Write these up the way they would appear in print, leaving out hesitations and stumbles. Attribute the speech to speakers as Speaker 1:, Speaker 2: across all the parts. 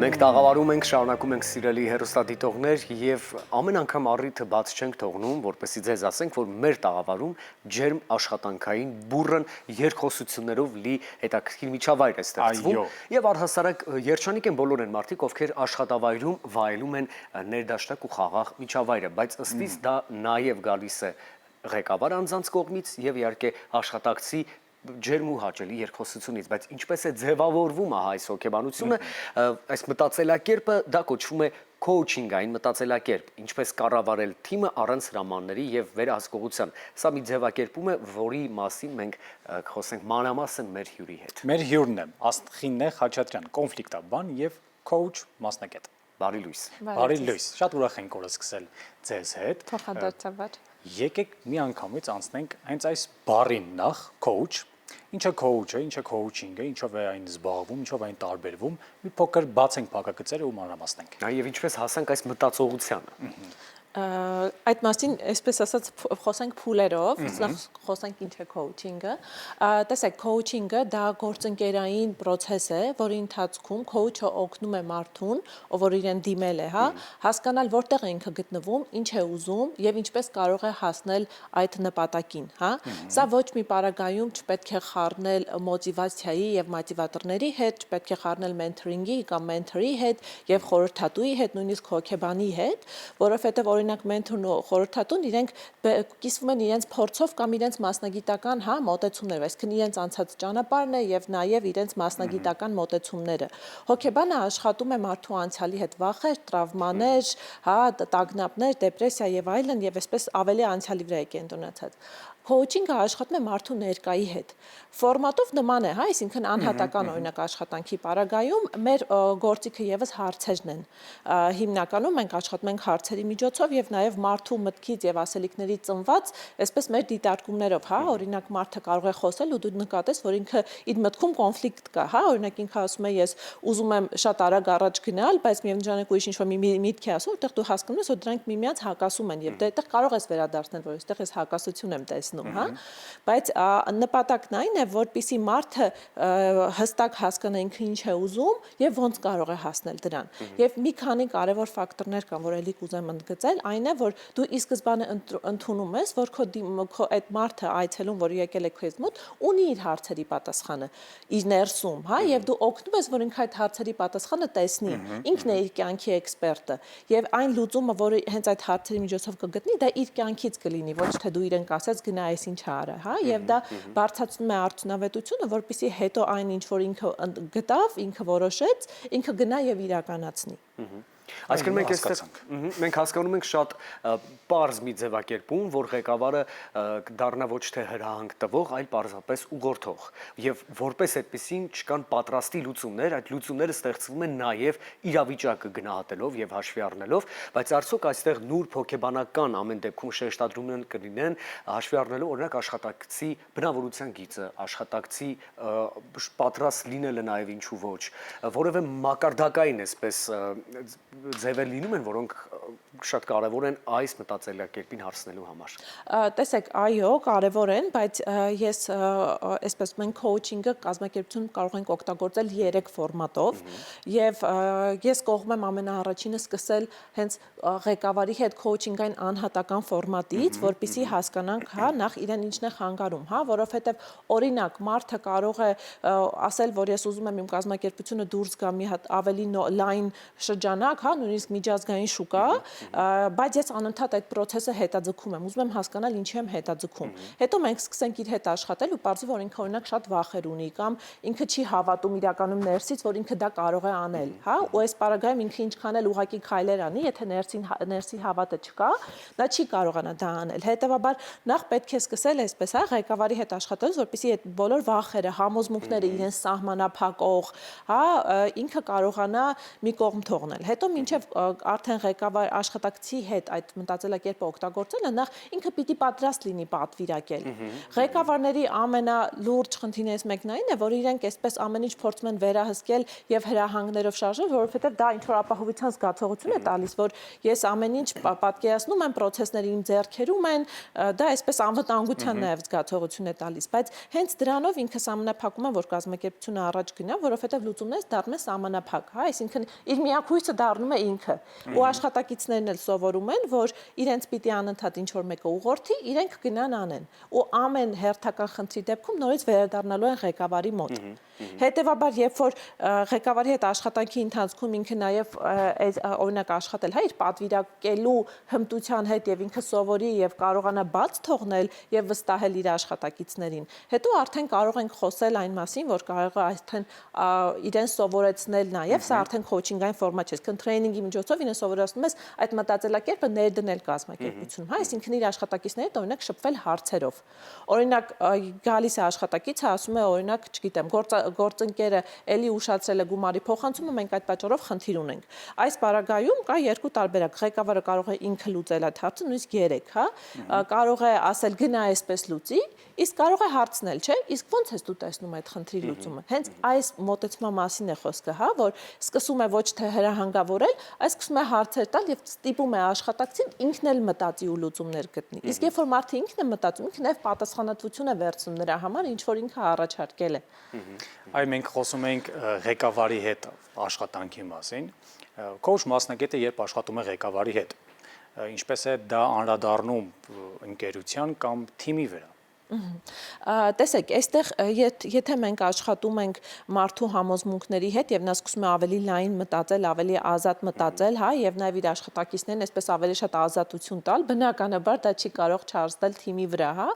Speaker 1: Մենք տաղավարում ենք, շարունակում ենք սիրելի հեռուստադիտողներ եւ ամեն անգամ առիթը բաց չենք թողնում, որպեսզի ձեզ ասենք, որ մեր տաղավարում ջերմ աշխատանքային բուրըն երկխոսություններով լի հետաքրքիր միջավայր է ստեղծվում եւ առհասարակ երջանիկ են բոլոր այն մարդիկ, ովքեր աշխատավայրում վայելում են ներդաշնակ ու խաղաղ միջավայրը, բայց ըստիս դա նաեւ գալիս է ղեկավար անձանց կողմից եւ իհարկե աշխատակցի ջերմ ու հաճելի երկխոսությունից, բայց ինչպես է ձևավորվում այս հոգեբանությունը, այս մտածելակերպը դա կոչվում է coaching-ային մտածելակերպ, ինչպես կառավարել թիմը առանց հրամանների եւ վերահսկողության։ Սա մի ձևակերպում է, որի մասին մենք կխոսենք մանրամասն մեր հյուրի հետ։
Speaker 2: Մեր հյուրն է Աստղինե Խաչատրյան, կոնֆլիկտաբան եւ coach մասնագետ։
Speaker 1: Բարի լույս։
Speaker 2: Բարի լույս։ Շատ ուրախ ենք օրը սկսել ձեզ հետ։
Speaker 3: Փոխադարձաբար։
Speaker 2: Եկեք մի անգամից անցնենք հենց այս բառին նախ coach, ինչը coach է, ինչը coaching է, ինչով է այն զբաղվում, ինչով այն տարբերվում, մի փոքր բացենք փակագծերը ու մանրամասնենք։
Speaker 1: Եվ ինչպես հասանք այս մտածողությանը։
Speaker 3: Այդ մասին, այսպես ասած, խոսենք փուլերով, խոսենք ինչ է coaching-ը։ Տեսեք, coaching-ը դա գործընկերային process է, որի ընթացքում coach-ը օգնում է մարդուն, ով որ իրեն դիմել է, հա, հասկանալ որտեղ է ինքը գտնվում, ինչ է ուզում եւ ինչպես կարող է հասնել այդ նպատակին, հա։ Սա ոչ մի պարագայում չպետք է խառնել մոտիվացիայի եւ մոտիվատորների հետ, չպետք է խառնել mentoring-ի կամ mentor-ի հետ եւ խորհրդատուի հետ, նույնիսկ հոգեբանի հետ, որովհետեւ օրինակ մենթորն ու խորհրդատուն իրենք կիսվում են իրենց փորձով կամ իրենց մասնագիտական, հա, մոտեցումներով, այսինքն իրենց անցած ճանապարհն է եւ նաեւ իրենց մասնագիտական մոտեցումները։ Հոգեբանը աշխատում է մարդու անցյալի հետ, վախեր, տրավմաներ, հա, տագնապներ, դեպրեսիա եւ այլն եւ այսպես ավելի անցյալի վրա է կենտրոնացած։ Coaching-ը աշխատում է մարդու ներկայի հետ։ Ֆորմատով նման է, հա, այսինքն անհատական օրինակ աշխատանքի պարագայում մեր գործիքը եւս հարցերն են։ Հիմնականում մենք աշխատում ենք հարցերի միջոցով եւ նաեւ մարդու մտքից եւ ասելիքներից ծնված, այսպես մեր դիտարկումներով, հա, օրինակ մարդը կարող է խոսել ու դու նկատես, որ ինքը իր մտքում կոնֆլիկտ կա, հա, օրինակ ինքը ասում է ես ուզում եմ շատ արագ առաջ գնալ, բայց միևնույն ժամանակ ուրիշ ինչ-որ մի միտք է ասում, որտեղ դու հասկանում ես, որ դրանք միմյանց հակասում են եւ դու այդտեղ կարող ես վերադարձնել, որ այստեղ ես հակասություն եմ տեսնում, հա, բայց նպատակն այն է, որպեսզի մարդը հստակ հասկանա ինքը ինչ է ուզում եւ ոնց կարող է հասնել դրան։ Եվ մի քանի կարևոր ֆակտորներ կան, որ ելի կուզեմ ընդգծել, այն է, որ դու ի սկզբանե ընդունում ես, որ քո այդ մարդը այցելուն, որ եկել է քեզ մոտ, ունի իր հարցերի պատասխանը իր ներսում, հա, եւ դու օգնում ես, որ ինքը այդ հարցերի պատասխանը տեսնի։ Ինքն է իր կյանքի էքսպերտը եւ այն լուծումը, որը հենց այդ հարցերի միջոցով կգտնի, դա իր կյանքից կլինի, ոչ թե դու իրեն կասես գնա այս ինչ արա, հա, եւ դա բարձրացնում է արդյունավետությունը, որպեսզի հետո այն ինչ որ ինքը գտավ, ինքը որոշեց, ինքը գնա եւ իրականացնի։
Speaker 1: Այսինքն մենք հասկանում ենք շատ պարզ մի ձևակերպում, որ ղեկավարը դառնա ոչ թե հրահանգ տվող, այլ պարզապես ուղղորդող։ Եվ որպես այդպեսին չկան պատրաստի լուծումներ, այդ լուծումները ստեղծվում են նաև իրավիճակը գնահատելով եւ հաշվի առնելով, բայց արդյոք այստեղ նուրբ հոգեբանական ամեն դեպքում շեշտադրումներ կլինեն, հաշվի առնելով օրինակ աշխատակցի բնավորության գիծը, աշխատակցի պատրաստ լինելը նաև ինչու ոչ, որևէ մակարդակային այսպես ձևեր լինում են, որոնք շատ կարևոր են այս մտածելակերպին հարցնելու համար։
Speaker 3: Տեսեք, այո, կարևոր են, բայց ես այսպես մենք coaching-ը կազմակերպությունում կարող ենք օգտագործել 3 ֆորմատով եւ ես կողմ եմ ամենաառաջինը սկսել հենց ղեկավարի հետ coaching-ային անհատական ֆորմատից, որպեսզի հասկանանք, հա, նախ իրեն ինչն է խանգարում, հա, որովհետեւ օրինակ մարդը կարող է ասել, որ ես ուզում եմ իմ կազմակերպությունը դուրս գա մի հատ ավելի լայն շրջանակ, հա, նույնիսկ միջազգային շուկա, բայց ես անընդհատ այդ process-ը հետաձգում եմ, ուզում եմ հասկանալ ինչի եմ հետաձգում։ Հետո մենք սկսենք իր հետ աշխատել ու պարզվի, որ ինքը օրինակ շատ վախեր ունի կամ ինքը չի հավատում իրականում ներսից, որ ինքը դա կարող է անել, հա, ու այս պարագայում ինքը ինչքան էլ ուղակի քայլեր անի, եթե ներսի հավատը չկա, դա չի կարողանա դա անել։ Հետևաբար նախ պետք է սկսել այսպես, հա, ղեկավարի հետ աշխատել, որպեսզի այդ բոլոր վախերը, համոզմունքները իրեն սահմանափակող, հա, ինքը կարողանա մի կողմ թողնել։ Հետո մինչև արդեն ղեկավար աշխատակցի հետ այդ մտածելակերպը օգտագործելը, նախ ինքը պիտի պատրաստ լինի պատվիրակել։ Ղեկավարների ամենալուրջ խնդիրներից մեկն այն է, որ իրենք այսպես ամեն ինչ փորձում են վերահսկել եւ հրահանգներով շարժել, որովհետեւ դա ինչ որ ապահովության զգացողություն է տալիս, որ ես ամեն ինչ պատկերացնում եմ, process-ները իմ ձեռքերում են, դա այսպես անվտանգության նաեւ զգացողություն է տալիս, բայց հենց դրանով ինքը սահմանափակում է, որ կազմակերպությունը առաջ գնա, որովհետեւ լուծումներից դառնում է սահմանափակ, հա, այսինքն իր միակույցը դառնում է ինքը։ Ու աշխատակիցներն էլ սովորում են, որ իրենց պիտի անընդհատ ինչ որ մեկը ուղղորդի, իրենք գնան անեն։ Ու ամեն հերթական խնդրի դեպքում նորից վերադառնալու են ղեկավարի մոտ։ Հետևաբար, երբ որ ղեկավարի հետ աշխատանքի ընթացքում ինքը նաև օրինակ աշխատել, հա, իր պատվիրակելու հմտության հետ եւ ինքը սովորի եւ կարողանա բաց թողնել եւ վստահել իր աշխատակիցներին, հետո արդեն կարող ենք խոսել այն մասին, որ կարող է արդեն իրեն սովորեցնել նաև, սա արդեն քոուչինգային ֆորմատ չէ, այսինքն տրեյնինգի միջոցով իրեն սովորեցնում ես այդ մտածելակերպը ներդնել կազմակերպությունում, հա, այսինքն իր աշխատակիցների հետ օրինակ շփվել հարցերով։ Օրինակ գալիս է աշխատակիցը, ասում է օրինակ, չգիտեմ, գործընկերը էլի ուշացրել է գումարի փոխանցումը, մենք այդ պատճառով խնդիր ունենք։ Այս բaragայում կա երկու տարբերակ։ Ղեկավարը կարող է ինքը լուծել այդ հարցը, նույնիսկ 3, հա, կարող է ասել գնա այսպես լուծի, իսկ կարող է հարցնել, չէ՞, իսկ ո՞նց ես դու տեսնում այդ խնդրի լուծումը։ Հենց այս մոտեցման մասին է խոսքը, հա, որ սկսում է ոչ թե հրահանգավորել, այլ սկսում է հարցեր տալ եւ ստիպում է աշխատակցին ինքն էլ մտածի ու լուծումներ գտնի։ Իսկ երբ որ մարդը ինքն է մտածում, ինքը նաեւ պատասխանատվություն է վերցնում նրա համար, ինչ որ ինքը առաջարկել է։
Speaker 2: Այ մենք խոսում ենք ղեկավարի հետ աշխատանքի մասին։ Coach մասնագետը երբ աշխատում է ղեկավարի հետ, ինչպես է դա անդրադառնում ընկերության կամ թիմի վրա։
Speaker 3: Տեսեք, այստեղ եթե մենք աշխատում ենք մարդու համոզմունքների հետ եւ նա սկսում է ավելի լայն մտածել, ավելի ազատ մտածել, հա, եւ նաեւ իր աշխատակիցներին այսպես ավելի շատ ազատություն տալ, բնականաբար դա չի կարող չարզդել թիմի վրա, հա,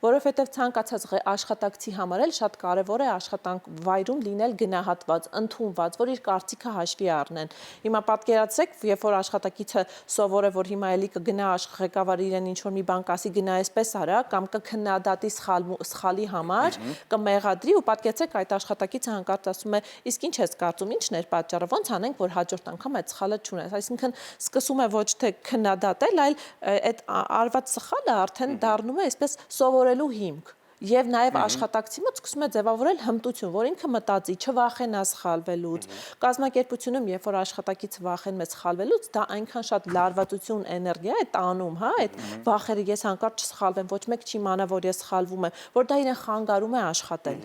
Speaker 3: որովհետեւ ցանկացած աշխատակցի համար էլ շատ կարեւոր է աշխատանք վայրում լինել գնահատված, ընդունված, որ իր կարծիքը հաշվի առնեն։ Հիմա պատկերացրեք, երբ որ աշխատակիցը սովոր է, որ հիմա էլի կգնա ղեկավարը իրեն ինչ որ մի բան կասի, գնա այսպես արա, կամ կքննադատի սխալի համար կմեղադրի ու պատկերացրեք այդ աշխատակիցը հանկարծ ասում է իսկ ինչ ես կարծում ինչն էր պատճառը ոնց անենք որ հաջորդ անգամ այդ սխալը չունես այսինքն սկսում է ոչ թե քննադատել այլ այդ արված սխալը արդեն դառնում է այսպես սովորելու հիմք Եվ նաև աշխատակցի մոտ սկսում է ձևավորել հմտություն, որ ինքը մտածի, չվախենա սխալվելուց։ Կազմակերպությունում, երբ որ աշխատակիցը վախենում է սխալվելուց, դա այնքան շատ լարվածություն, էներգիա է տանում, հա, այդ վախերը ես հանկարծ չսխալվեմ, ոչ մեկ չի իմանա, որ ես սխալվում եմ, որ դա իրեն խանգարում է աշխատել։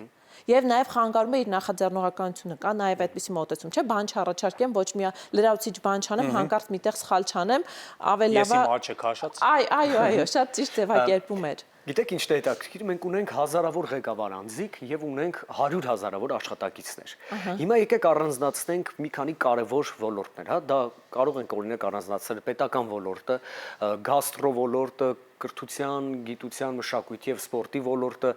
Speaker 3: Եվ նաև խանգարում է իր նախաձեռնողականությունը, կա նաև այդպիսի մոտեցում, չէ՞, բան չառաջարկեմ, ոչ մի լրացուցիչ բան չանեմ, հանկարծ միտեղ սխալ չանեմ, ավելի լավ է։
Speaker 2: Ես իմ արջը քաշած։
Speaker 3: Այո, շատ ճիշտ ձևակերպում էր։
Speaker 1: Գիտեք ինչն է հետաքրքիր, մենք ունենք հազարավոր ղեկավարանձիկ եւ ունենք 100 հազարավոր աշխատակիցներ։ Հիմա եկեք առանձնացնենք մի քանի կարևոր ոլորտներ, հա, դա կարող ենք օրինակ առանձնացնել պետական ոլորտը, գաստրո ոլորտը, կրթության, գիտության, մշակույթի եւ սպորտի ոլորտը,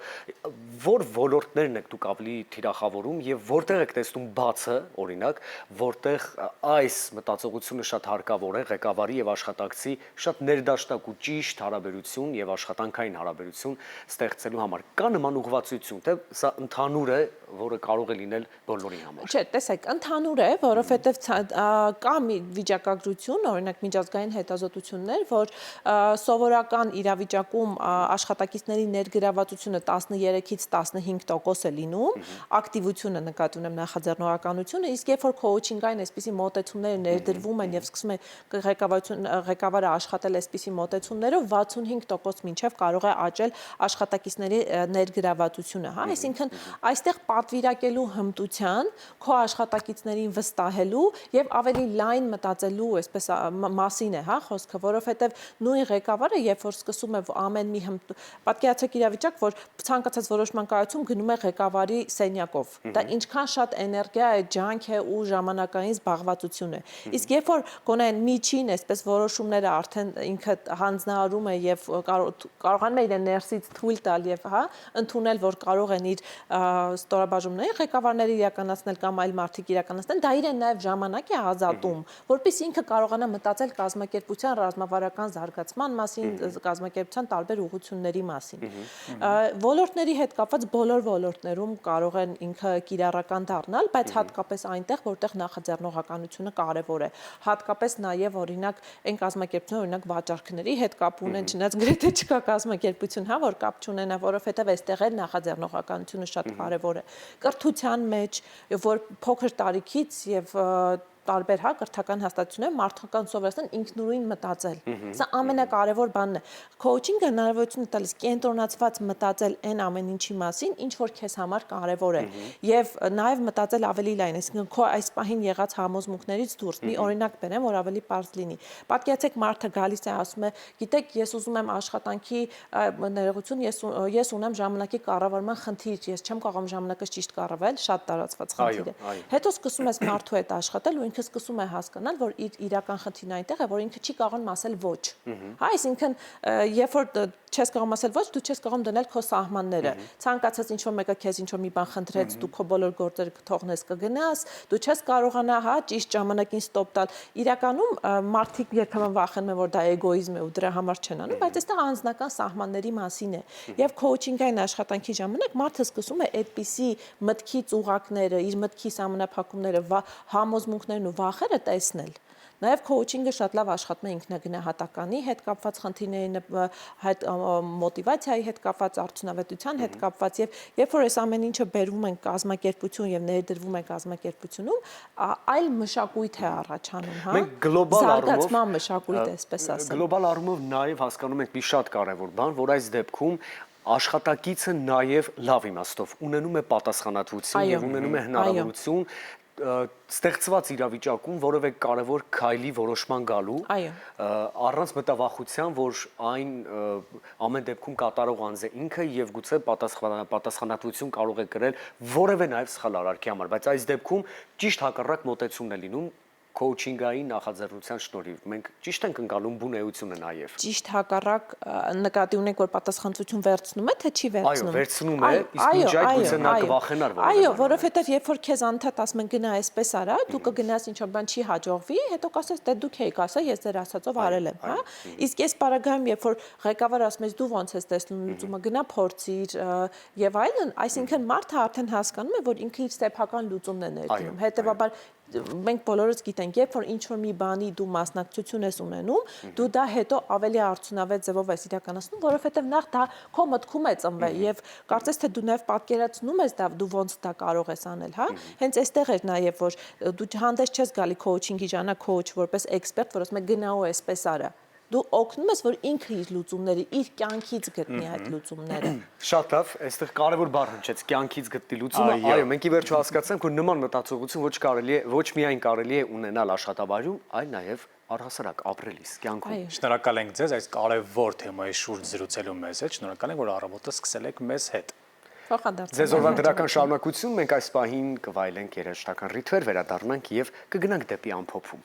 Speaker 1: որ ոլորտներն եք դուք ավելի թիրախավորում եւ որտեղ եք տեսնում բացը, օրինակ, որտեղ այս մտածողությունը շատ հարկավոր է ղեկավարի եւ աշխատակցի շատ ներդաշնակ ու ճիշտ հարաբերություն եւ աշխատանքային հարաբերություն ստեղծելու համար։ Կա նման ուղղվածություն, թե սա ընդհանուր է, որը կարող է լինել բոլորի համար։
Speaker 3: Չէ, տեսեք, ընդհանուր է, որովհետեւ կա մի վիճակագրություն, օրինակ միջազգային հետազոտություններ, որ սովորական իրավիճակում աշխատակիցների ներգրավվածությունը 13-ից 15% է լինում, ակտիվությունը նկատի ունեմ նախաձեռնողականությունը, իսկ երբ որ քոուչինգային այսպիսի մոտեցումները ներդրվում են եւ սկսում է ղեկավարը աշխատել այսպիսի մոտեցումներով 65% մինչեւ կարող է աճել աշխատակիցների ներգրավվածությունը, հա, այսինքն այստեղ պատվիրակելու հմտության, քո աշխատակիցներին վստահելու եւ ավելի լայն մտածելու այսպես մասին է, հա, խոսքը, որովհետեւ նույն ղեկավարը երբ որ սկսում է ամեն մի պատկերացրեք իրավիճակ, որ ցանկացած որոշման կայացում գնում է ղեկավարի սենյակով։ Դա ինչքան շատ էներգիա է, ջանք է ու ժամանակային զբաղվածություն է։ Իսկ երբ որ գոնե միջին այսպես որոշումները արդեն ինքը հանձնարարում է եւ կարողանում է իրեն ներսից թույլ տալ եւ հա ընդունել, որ կարող են իր ստորաբաժումների ղեկավարները իրականացնել կամ այլ մարդիկ իրականացնել, դա իրեն նաեւ ժամանակ է ազատում, որպեսզի ինքը կարողանա մտածել կազմակերպության ռազմավարական զարգացման մասին, կազմակերպության տարբեր ուղղությունների մասին։ Ոլորտների հետ կապված բոլոր ոլորտներում կարող են ինքը կիրառական դառնալ, բայց հատկապես այնտեղ, որտեղ նախաձեռնողականությունը կարևոր է։ Հատկապես նաև օրինակ այն կազմակերպությունները, օրինակ վաճառքների հետ կապ ունեն, չնայած գրեթե չկա կազմակերպություն, հա, որ կապ չունենա, որովհետև այստեղ էլ նախաձեռնողականությունը շատ կարևոր է։ Կրթության մեջ, որ փոքր տարիքից եւ տարբեր հա կրթական հաստատություններ մարդկանց սովորեցնեն ինքնուրույն մտածել։ Սա ամենակարևոր բանն է։ Քոուչինգը հնարավորություն է տալիս կենտրոնացված մտածել այն ամեն ինչի մասին, ինչ որ քեզ համար կարևոր է, եւ նաեւ մտածել ավելի լայն, այսինքն քո այս պահին եղած համոզմունքներից դուրս։ Մի օրինակ բերեմ, որ ավելի པարզ լինի։ Պատկերացեք մարդը գալիս է, ասում է, գիտեք, ես ուզում եմ աշխատանքի ներողություն, ես ունեմ ժամանակի կառավարման խնդիր, ես չեմ կարող ժամանակս ճիշտ կառավարել, շատ տարածված խնդիր է։ Հետո սկսում ես մարդու հետ աշխատել ու ինքը սկսում է հասկանալ, որ իր իրական խնդիրն այնտեղ է, որ ինքը չի կարողանում ասել ոչ։ Հա, այսինքն, երբ որ չես կարող ասել ոչ, դու չես կարող դնել քո սահմանները։ Ցանկացած ինչ-որ մեկը քեզ ինչ-որ մի բան խնդրեց, դու քո բոլոր գործերը կթողնես կգնաս, դու չես կարողանա, հա, ճիշտ ժամանակին ստոպ տալ։ Իրականում մարդիկ երբեմն վախենում են, որ դա էգոիզմ է ու դրա համար չեն անում, բայց այստեղ անձնական սահմանների մասին է։ Եվ քոուչինգային աշխատանքի ժամանակ մարդը սկսում է այդպիսի մտքի ծուղակները, իր մտքի սահմանափակումները, համոզմունքներն ու վախերը տեսնել։ Նաև քոուչինգը շատ լավ աշխատում է ինքնագնահատականի հետ կապված խնդիրների հետ, մոտիվացիայի հետ կապված, արդյունավետության հետ կապված եւ երբ որ այս ամեն ինչը բերվում են կազմակերպություն եւ ներդրվում են կազմակերպությունում, այլ մշակույթ է առաջանում, հա։
Speaker 1: Մենք գլոբալ առումով
Speaker 3: զարգացման մշակույթ է, այսպես ասեմ։
Speaker 1: Գլոբալ առումով նաև հասկանում ենք մի շատ կարևոր բան, որ այս դեպքում աշխատակիցը նաև լավ իմաստով ունենում է պատասխանատվություն եւ ունենում է հնարավորություն ստեղծված իրավիճակում որևէ կարևոր քայլի որոշման գալու առանց մտավախության, որ այն ամեն դեպքում կատարող անձ է ինքը եւ գուցե պատասխանատվություն կարող է կրել որևէ նաեւ սխալ արարքի համար, բայց այս դեպքում ճիշտ հակառակ մոտեցումն է լինում քոուչինգային նախաձեռնության շնորհիվ մենք ճիշտ ենք ընկալում բուն էությունը նաև
Speaker 3: ճիշտ հակառակ նկատի ունենք որ պատասխանատվություն վերցնում է թե չի վերցնում
Speaker 1: այո վերցնում է իսկ ինչ այդ գուցե նա կվախենար
Speaker 3: այո որովհետև երբ որ քեզ անդադ ասում են գնա այսպես արա դու կգնաս ինչ որ բան չի հաջողվի հետո կասես դե դուք եք ասա ես ձեր ասածով արել եմ հա իսկ այս պարագայում երբ որ ղեկավարը ասում ես դու ոնց ես տեսնում լուծումը գնա փորձիր եւ այլն այսինքն մարդը արդեն հասկանում է որ ինքը իր սեփական լուծումն է ներդնում հետեւաբար մենք բոլորս գիտենք, երբ որ ինչ-որ մի բանի դու մասնակցություն ես ունենում, դու դա հետո ավելի արդյունավետ ձևով ես իրականացնում, որովհետև նախ դա քո մտքում է ծնվել եւ կարծես թե դու նաեւ պատկերացնում ես դա դու ոնց դա կարող ես անել, հա։ Հենց այստեղ էր նաեւ որ դու հանդես չես գալի քոուչինգի ժամանակ քոուչ որպես էքսպերտ, որ ասում է գնա ու այսպես արա։ Դու օգնում ես, որ ինքը իր լուծումները, իր կյանքից գտնի այդ լուծումները։
Speaker 1: Շատ լավ, այստեղ կարևոր բառ հնչեց կյանքից գտնի լուծումը։ Այո, մենք ի վերջո հասկացանք, որ նման մտածողություն ոչ միայն կարելի է ունենալ աշխատավայրում, այլ նաև առհասարակ ապրելիս կյանքում։
Speaker 2: Շնորհակալ ենք ձեզ այս կարևոր թեմայի շուրջ զրուցելու մեզ հետ։ Շնորհակալ ենք, որ առավոտը սկսել եք մեզ հետ։
Speaker 1: Ձեզ օրվա դրական շարունակություն, մենք այս պահին կվայելենք երաժշտական ռիթմեր, վերադառնանք եւ կգնանք դեպի ամփոփում։